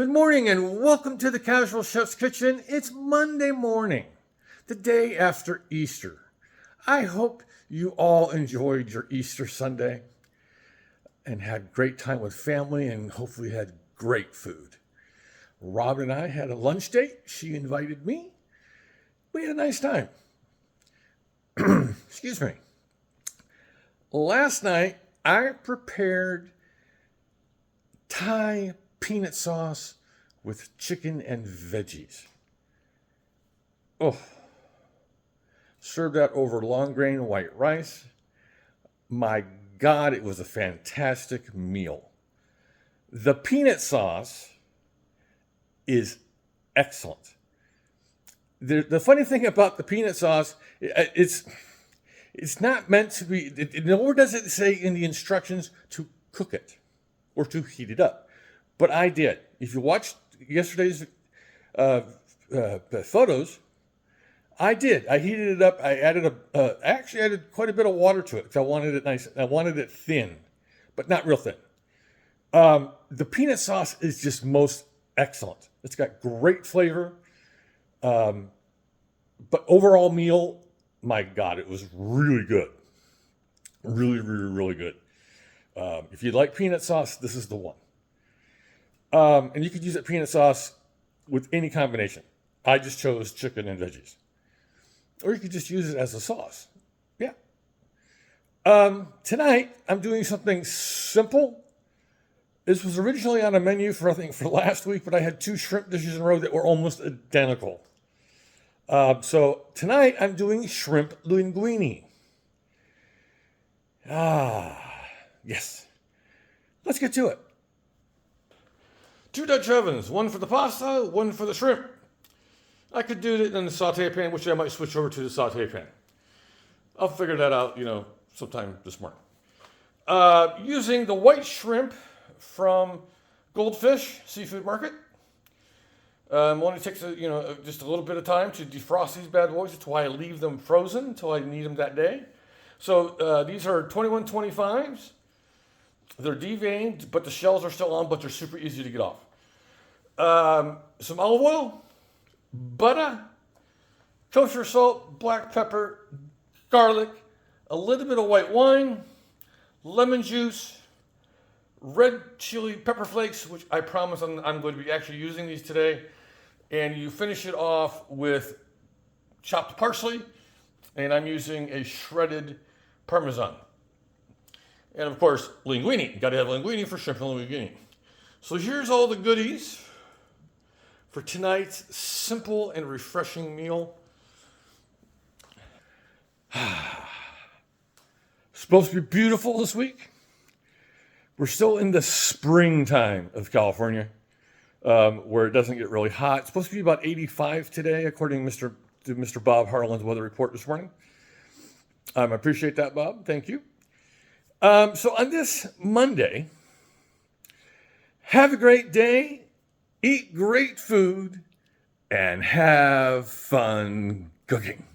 Good morning and welcome to the Casual Chef's Kitchen. It's Monday morning, the day after Easter. I hope you all enjoyed your Easter Sunday and had a great time with family and hopefully had great food. Rob and I had a lunch date. She invited me. We had a nice time. Excuse me. Last night, I prepared Thai peanut sauce with chicken and veggies. Oh, served that over long grain white rice. My God, it was a fantastic meal. The peanut sauce is excellent. The funny thing about the peanut sauce, it's not meant to be, nor does it say in the instructions to cook it or to heat it up. But I did. If you watched yesterday's photos, I did. I heated it up. I actually added quite a bit of water to it because I wanted it nice. I wanted it thin, but not real thin. The peanut sauce is just most excellent. It's got great flavor. But overall meal, my God, it was really good. Really, really, really good. If you like peanut sauce, this is the one. And you could use that peanut sauce with any combination. I just chose chicken and veggies. Or you could just use it as a sauce. Yeah. Tonight, I'm doing something simple. This was originally on a menu for last week, but I had 2 shrimp dishes in a row that were almost identical. So tonight, I'm doing shrimp linguini. Yes. Let's get to it. 2 Dutch ovens, one for the pasta, one for the shrimp. I could do it in the saute pan, which I might switch over to the saute pan. I'll figure that out, sometime this morning. Using the white shrimp from Goldfish Seafood Market. Only takes just a little bit of time to defrost these bad boys. That's why I leave them frozen until I need them that day. So these are 2125s. They're deveined, but the shells are still on, but they're super easy to get off. Some olive oil, butter, kosher salt, black pepper, garlic, a little bit of white wine, lemon juice, red chili pepper flakes, which I promise I'm going to be actually using these today. And you finish it off with chopped parsley, and I'm using a shredded Parmesan. And of course, linguine. Got to have linguine for shrimp linguini. So here's all the goodies for tonight's simple and refreshing meal. Supposed to be beautiful this week. We're still in the springtime of California, where it doesn't get really hot. It's supposed to be about 85 today, according to Mr. Bob Harlan's weather report this morning. I appreciate that, Bob. Thank you. So on this Monday, have a great day, eat great food, and have fun cooking.